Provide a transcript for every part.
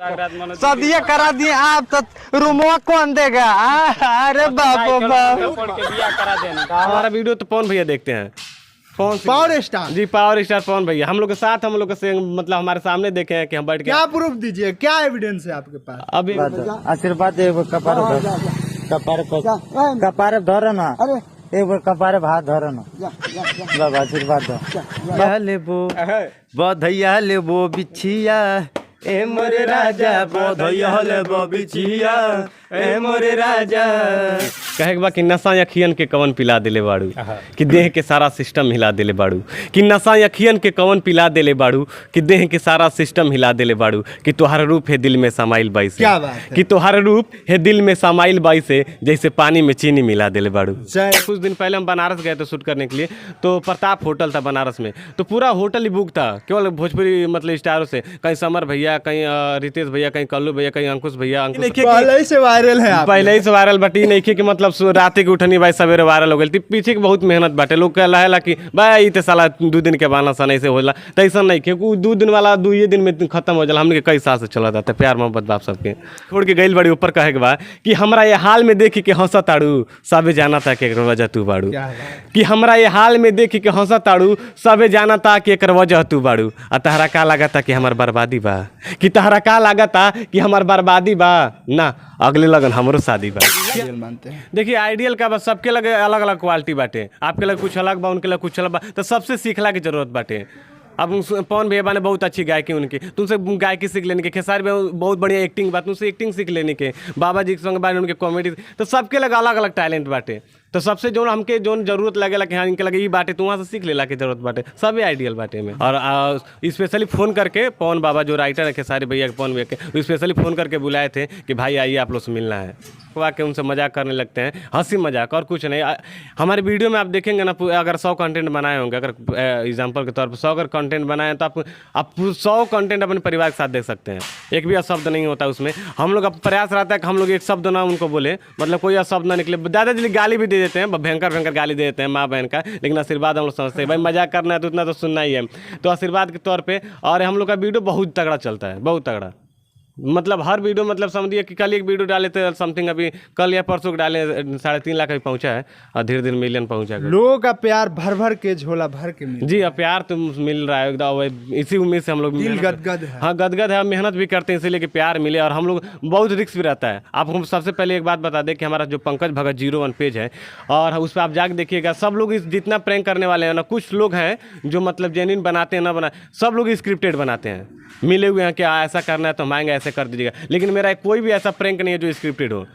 सदिया करा दिए आप तो रूमवा कौन देगा? अरे बाबू हमारा वीडियो तो पवन भैया देखते हैं। पावर स्टार जी, पावर स्टार पवन भैया हम लोग के साथ, हम लोग के मतलब हमारे सामने देखे हैं कि हम बैठ के। क्या प्रूफ दीजिए, क्या एविडेंस है आपके पास? अभी आशीर्वाद कपारे धरो ना, एक बार कपारे भात धरो ना, बाबा आशीर्वाद दो। लेबो बधैया लेबो बिछिया ए मोरे राजा, बधैया लेबो बिछिया ए मोरे राजा। कहे के बा कि नशा अखियन के कवन पिला देले बाड़ू, कि देह के सारा सिस्टम हिला देले बाड़ू, कि नशा अखियन के कवन पिला देले बाड़ू, कि देह के सारा सिस्टम हिला देले बाड़ू, कि तोहार रूप है दिल में समाइल बाई से। क्या बात है? कि तोहार रूप है दिल में समाइल बाई से, जैसे पानी में चीनी मिला देले बाड़ू। कुछ दिन पहले हम बनारस गए थे शूट करने के लिए, तो प्रताप होटल था बनारस में, तो पूरा होटल ही बुक था केवल भोजपुरी मतलब स्टारों से। कहीं समर भैया, कहीं रितेश भैया, कहीं कल्लू भैया, कहीं अंकुश भैया। पहले ही से वायरल है, पहले ही से वायरल बटी नहीं कि मतलब रात के उठनी भाई सवेरे वायरल हो गई। पीछे की बहुत मेहनत बाटे, लोग कहला कि भाई ये साला 2 दिन के बाना सन ऐसे होला, तो ऐसा नहीं क्योंकि 2 दिन वाला 2 दिन में खत्म हो जाला। हमने कई साल से चला जाता है प्यार मोहब्बत बाप सबके छोड़ के गई बड़ी ऊपर कहे के बा कि हमरा ये हाल में देखी के हंसा ताड़ू, सबे जाना था कि एक वजह तू बाड़ू। कि हमरा ये हाल में देखी के हंसा ताड़ू, सबे जाना था कि एक वजह तू बाड़ू। आ तहरा का लगा था कि हमार बर्बादी बा, कि तहरा का लगा था कि हमार बर्बादी बा ना, अगले लगन हमरो शादी बा। मानते हैं देखिए आइडियल का बस सबके लगे अलग अलग क्वालिटी बाटे, आपके लगे कुछ अलग बा, उनके लगे कुछ अलग बा, तो सबसे सीखला की जरूरत बाटे। अब पवन भैया ने बहुत अच्छी गायकी उनकी, तुमसे गायकी सीख लेने के। खेसारी में बहुत बढ़िया एक्टिंग बात, तुमसे एक्टिंग सीख लेने के। बाबा जी के संग बारे उनके कॉमेडी, तो सबके लगे अलग अलग टैलेंट बाटे। तो सबसे जो हमके जो जरूरत लगेला कि हाँ इनके लगे ये बाटे, तो वहाँ से सीख लेला की जरूरत बाटे। सब आइडियल बाटे में। और स्पेशली फ़ोन करके पवन बाबा जो राइटर है खेसारी भैया के, पवन भैया के, स्पेशली फ़ोन करके बुलाए थे कि भाई आइए आप लोग से मिलना है। आके उनसे मजाक करने लगते हैं, हंसी मजाक और कुछ नहीं। हमारे वीडियो में आप देखेंगे ना, अगर 100 कंटेंट बनाए होंगे, अगर एग्जाम्पल के तौर पर 100 अगर कंटेंट बनाए तो आप 100 कंटेंट अपने परिवार के साथ देख सकते हैं। एक भी अशब्द नहीं होता उसमें। हम लोग अब प्रयास रहता है कि हम लोग एक शब्द ना उनको बोले, मतलब कोई अशब्द ना निकले। दादाजी गाली भी दे देते हैं, भयंकर भयंकर गाली दे देते हैं माँ बहन का, लेकिन आशीर्वाद हम लोग समझते हैं भाई मजाक करना है तो उतना तो सुनना ही है, तो आशीर्वाद के तौर पे। और हम लोग का वीडियो बहुत तगड़ा चलता है, बहुत तगड़ा। मतलब हर वीडियो मतलब समझिए कि कल एक वीडियो डाले थे समथिंग, अभी कल या परसों डाले 3.5 लाख अभी पहुंचा है, और धीरे धीरे मिलियन पहुंचा है। लोगों का प्यार भर भर के झोला भर के मिल जी, अब प्यार तो मिल रहा है एकदम, इसी उम्मीद से हम लोग गदगद है। हाँ गदगद है, हम मेहनत भी करते हैं इसीलिए कि प्यार मिले। और हम लोग बहुत रिस्क भी रहता है। आपको सबसे पहले एक बात बता दें कि हमारा जो पंकज भगत 01 पेज है, और उस पर आप जाकर देखिएगा, सब लोग इस जितना प्रैंक करने वाले हैं ना, कुछ लोग हैं जो मतलब जेन्युइन बनाते हैं ना सब लोग स्क्रिप्टेड बनाते हैं, मिले हुए हैं कि ऐसा करना है तो हम आएंगे ऐसे कर दीजिएगा। लेकिन मेरा कोई भी ऐसा प्रैंक नहीं है जो स्क्रिप्टेड हो,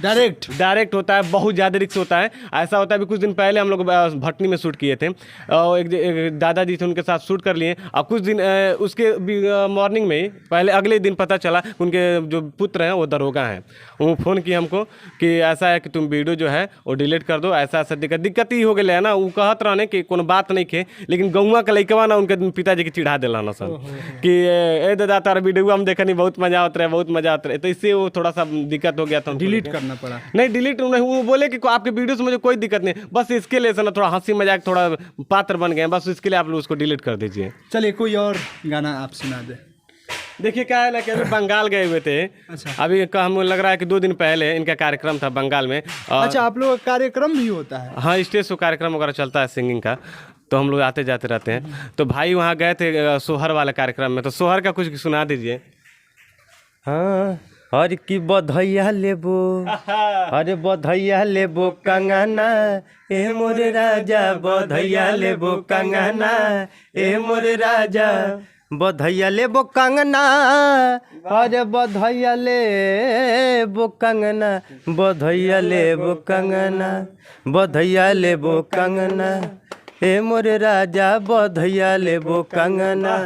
डायरेक्ट होता है। बहुत ज़्यादा रिस्क होता है। ऐसा होता है अभी कुछ दिन पहले हम लोग भटनी में शूट किए थे, और एक दादाजी थे उनके साथ शूट कर लिए, और कुछ दिन उसके मॉर्निंग में ही पहले अगले दिन पता चला उनके जो पुत्र हैं वो दरोगा हैं। वो फ़ोन किया हमको कि ऐसा है कि तुम वीडियो जो है वो डिलीट कर दो, ऐसा ऐसा दिक्कत ही हो गया है ना। वो कहत रहने कि कोनो बात नहीं खे, लेकिन गौवा का लइकवा ना उनके पिताजी के चिढ़ा दिला ना सब कि ए दादा तारा वीडियो हम देखा नहीं, बहुत मजा आता है, बहुत मजा आता है। तो इससे वो थोड़ा सा दिक्कत हो गया था, डिलीट करना पड़ा। नहीं डिलीट नहीं, वो बोले कि आपके वीडियो से मुझे कोई दिक्कत नहीं, बस इसके लिए ना थोड़ा हंसी मजाक थोड़ा पात्र बन गए, बस इसके लिए आप लोग उसको डिलीट कर दीजिए। चलिए कोई और गाना आप सुना दे। देखिए क्या है ना कि अभी बंगाल गए हुए थे। अच्छा। अभी हम लग रहा है कि 2 दिन पहले इनका कार्यक्रम था बंगाल में। अच्छा, आप लोग का कार्यक्रम भी होता है? हाँ, स्टेज शो कार्यक्रम वगैरह चलता है सिंगिंग का, तो हम लोग आते जाते रहते हैं। तो भाई वहाँ गए थे सोहर वाले कार्यक्रम में, तो सोहर का कुछ सुना दीजिए। हाँ, हर की बधैया लेबो, अरे बधैया लेबो कंगना ए मोरे राजा, बधैया लेबो कंगना ए मोरे राजा, बधैया लेबो कंगना, अरे बधैया लेबो कंगना, बधैया लेबो कंगना, बधैया लेबो कंगना ए मोरे राजा, बधैया लेबो कंगना।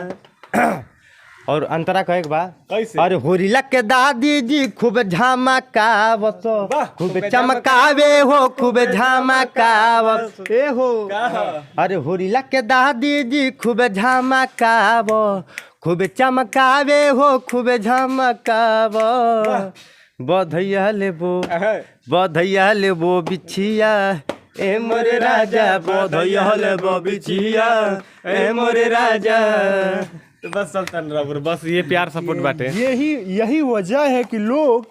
और अंतरा कहे बा अरे होरिला के दादी जी खूब झमकावत, खूब चमकावे हो, खूब झमकावत ए हो। अरे होरिला के दादी जी खूब झमकाव, खूब चमकावे हो, खूब झमकाव, बधैया लेबो, बधैया लेबो बिछिया ए मोरे राजा, बधैया लेबो बिछिया ए मोरे राजा। तो बस सुल्तान रहा बस ये प्यार सपोर्ट बाटे। यही वजह है कि लोग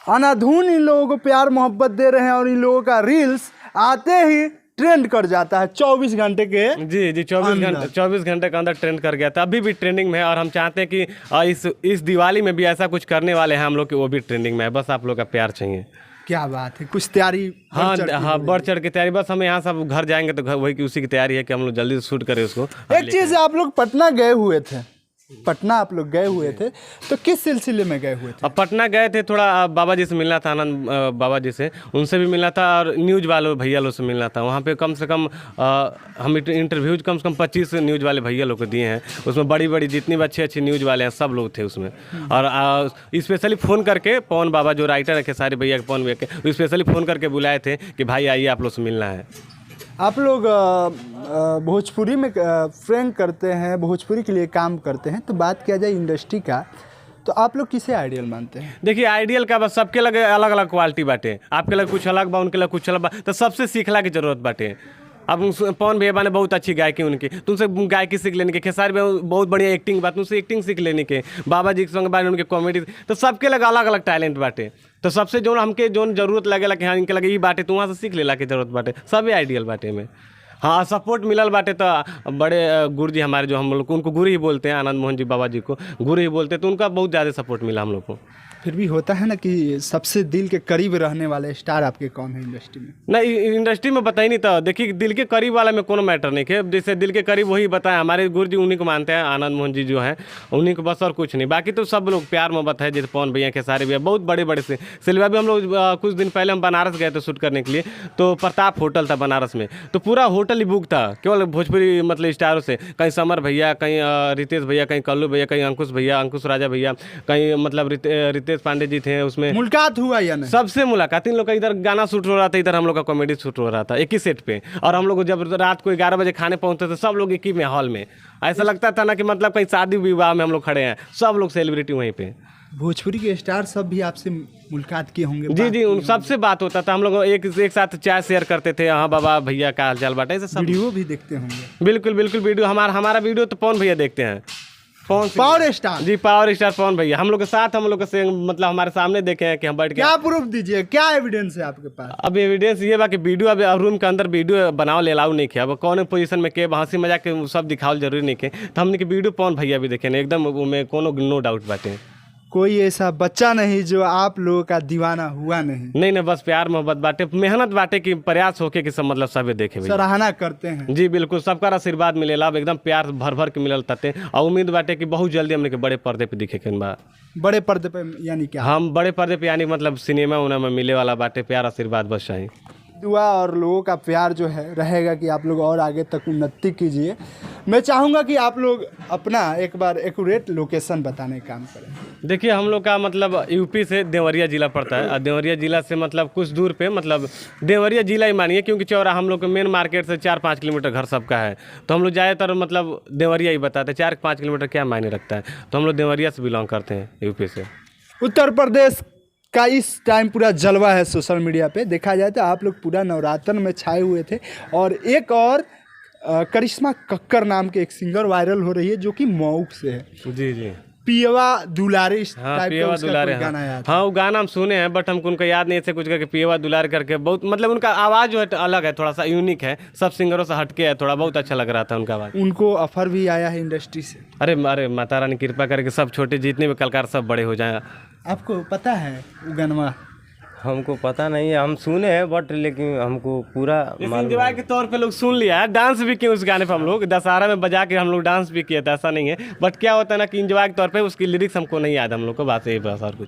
अनाधुन इन लोगों को प्यार मोहब्बत दे रहे हैं और इन लोगों का रील्स आते ही ट्रेंड कर जाता है 24 घंटे के। जी 24 घंटे के अंदर ट्रेंड कर गया था, अभी भी ट्रेंडिंग में है। और हम चाहते हैं कि इस दिवाली में भी ऐसा कुछ करने वाले हैं हम लोग कि वो भी ट्रेंडिंग में है। बस आप लोग का प्यार चाहिए। क्या बात है, कुछ तैयारी हाँ बढ़ चढ़ के तैयारी। बस हम यहाँ सब घर जाएंगे तो वही की उसी की तैयारी है कि हम लोग जल्दी से शूट करें उसको। एक चीज, आप लोग पटना गए हुए थे, पटना आप लोग गए हुए थे तो किस सिलसिले में गए हुए थे? अब पटना गए थे, थोड़ा बाबा जी से मिलना था, आनंद बाबा जी से, उनसे भी मिलना था और न्यूज़ वालों भैया लोग से मिलना था। वहाँ पे कम से कम हम इंटरव्यूज कम से कम 25 न्यूज़ वाले भैया लोग को दिए हैं। उसमें बड़ी बड़ी जितनी भी अच्छे न्यूज़ वाले हैं सब लोग थे उसमें। और स्पेशली फ़ोन करके पवन बाबा जो राइटर है खेसारी भैया के, पवन भैया के, स्पेशली फ़ोन करके बुलाए थे कि भाई आइए आप लोग से मिलना है। आप लोग भोजपुरी में फ्रैंक करते हैं, भोजपुरी के लिए काम करते हैं, तो बात किया जाए इंडस्ट्री का, तो आप लोग किसे आइडियल मानते हैं? देखिए आइडियल का बस सबके लगे अलग अलग क्वालिटी बाटे। आपके लगे कुछ अलग बा, उनके लगे कुछ अलग बा, तो सबसे सीखला की जरूरत बाटे। अब पवन भैया ने बहुत अच्छी गायकी उनकी, तो उनसे गायकी सीख लेने के। खेसारी भैया बहुत बढ़िया एक्टिंग बात, उनसे एक्टिंग सीख लेने के। बाबा जी के संग बारे उनके कॉमेडी, तो सबके लगे अलग अलग टैलेंट बाटे। तो सबसे जो हमके जो जरूरत लगेला कि हाँ इनके लगे ये बाटे, तो वहाँ से सीख लेला की जरूरत बाटे। सब आइडियल बाटे में हाँ सपोर्ट मिलल बाटे। तो बड़े गुरु जी हमारे जो हम लोग उनको गुरु ही बोलते हैं, आनंद मोहन जी बाबा जी को गुरु ही बोलते हैं, तो उनका बहुत ज़्यादा सपोर्ट मिला हम लोग को। फिर भी होता है ना कि सबसे दिल के करीब रहने वाले स्टार आपके कौन है इंडस्ट्री में? नहीं इंडस्ट्री में बताई नहीं था। देखिए दिल के करीब वाला में कोनो मैटर नहीं है। जैसे दिल के करीब वही बताया, हमारे गुरु जी उन्हीं को मानते हैं, आनंद मोहन जी जो हैं उन्हीं को बस, और कुछ नहीं। बाकी तो सब लोग प्यार मोहब्बत है। जैसे पवन भैया, खेसारी भैया, बहुत बड़े बड़े से सिल्वा भी। हम लोग कुछ दिन पहले हम बनारस गए थे शूट करने के लिए, तो प्रताप होटल था बनारस में, तो पूरा होटल ही बुक था केवल भोजपुरी मतलब स्टारों से। कहीं समर भैया, कहीं रितेश भैया, कहीं कल्लू भैया, कहीं अंकुश भैया, अंकुश राजा भैया, कहीं मतलब रितेश पांडे जी थे। उसमें मुलाकात हुआ या नहीं? सबसे मुलाकात। इन लोग का इधर गाना शूट हो रहा था, इधर हम लोग का कॉमेडी शूट हो रहा था एक ही सेट पे। और हम लोग जब रात को 11 बजे खाने पहुंचते थे सब लोग एक ही में हॉल में, ऐसा लगता था ना कि मतलब कहीं शादी विवाह में हम लोग खड़े हैं, सब लोग सेलिब्रिटी वहीं पे। भोजपुरी के स्टार सब भी आपसे मुलाकात किए होंगे? जी उन सबसे बात होता था। हम लोग एक साथ चाय शेयर करते थे। हाँ बाबा भैया का हाल चाल बाटे, ऐसे सब। वीडियो भी देखते होंगे? बिल्कुल वीडियो हमारा वीडियो तो पवन भैया देखते हैं। Power star? जी पावर स्टार पवन भैया हम लोग के साथ, हम लोग के मतलब हमारे सामने देखे हैं कि हम बैठ के। क्या प्रूफ दीजिए, क्या एविडेंस है आपके पास? अब एविडेंस ये बा कि वीडियो अब रूम के अंदर वीडियो बनाओ ले अलाउ नहीं किया। अब कौन पोजीशन में के हंसी मजाक के सब दिखाओ जरूरी नहीं के, तो हमने की वीडियो पवन भैया भी देखे एकदम में कोनो नो डाउट बाटे। कोई ऐसा बच्चा नहीं जो आप लोगों का दीवाना हुआ नहीं? नहीं बस प्यार मोहब्बत बाटे, मेहनत बाटे की प्रयास होके कि सब मतलब सब देखे सराहना करते हैं। जी बिल्कुल, सबका आशीर्वाद मिलेला, एकदम प्यार भर के मिलल ताते। और उम्मीद बाटे कि बहुत जल्दी हमने के बड़े पर्दे पे दिखे के बा। बड़े पर्दे पे यानी क्या? हम बड़े पर्दे पे यानी मतलब सिनेमा उना में मिले वाला बाटे। प्यार आशीर्वाद बस चाहिए, दुआ और लोगों का प्यार जो है रहेगा कि आप लोग और आगे तक उन्नति कीजिए। मैं चाहूँगा कि आप लोग अपना एक बार एक्यूरेट लोकेशन बताने का काम करें। देखिए हम लोग का मतलब यूपी से देवरिया जिला पड़ता है, और देवरिया जिला से मतलब कुछ दूर पे मतलब देवरिया जिला ही मानिए, क्योंकि चौरा हम लोग के मेन मार्केट से 4-5 किलोमीटर घर सबका है, तो हम लोग ज़्यादातर मतलब देवरिया ही बताते हैं। 4-5 किलोमीटर क्या मायने रखता है, तो हम लोग देवरिया से बिलोंग करते हैं, यूपी से। उत्तर प्रदेश का इस टाइम पूरा जलवा है सोशल मीडिया पे। देखा जाए तो आप लोग पूरा नवरात्र में छाए हुए थे, और एक और करिश्मा कक्कर नाम के एक सिंगर वायरल हो रही है जो कि मऊ से है। जी पियवा दुलारे हाँ, पियवा दुलारे गाना याद? हाँ वो गाना हम सुने हैं, बट हमको उनका याद नहीं ऐसे कुछ करके पियवा दुलारे करके। बहुत मतलब उनका आवाज़ जो है अलग है, थोड़ा सा यूनिक है, सब सिंगरों से हटके है थोड़ा, बहुत अच्छा लग रहा था उनका आवाज़। उनको ऑफर भी आया है इंडस्ट्री से? अरे माता रानी कृपा करके सब छोटे जितने भी कलाकार सब बड़े हो जाए। आपको पता है वो गाना? हमको पता नहीं है, हम सुने हैं बट लेकिन हमको पूरा एंजॉय के तौर पे लोग सुन लिया है। डांस भी किए उस गाने पे, हम लोग दशहरा में बजा के हम लोग डांस भी किए थे, ऐसा नहीं है। बट क्या होता है ना कि एंजॉय के तौर पे उसकी लिरिक्स हमको नहीं याद हम लोग को, बात यही बस और कुछ।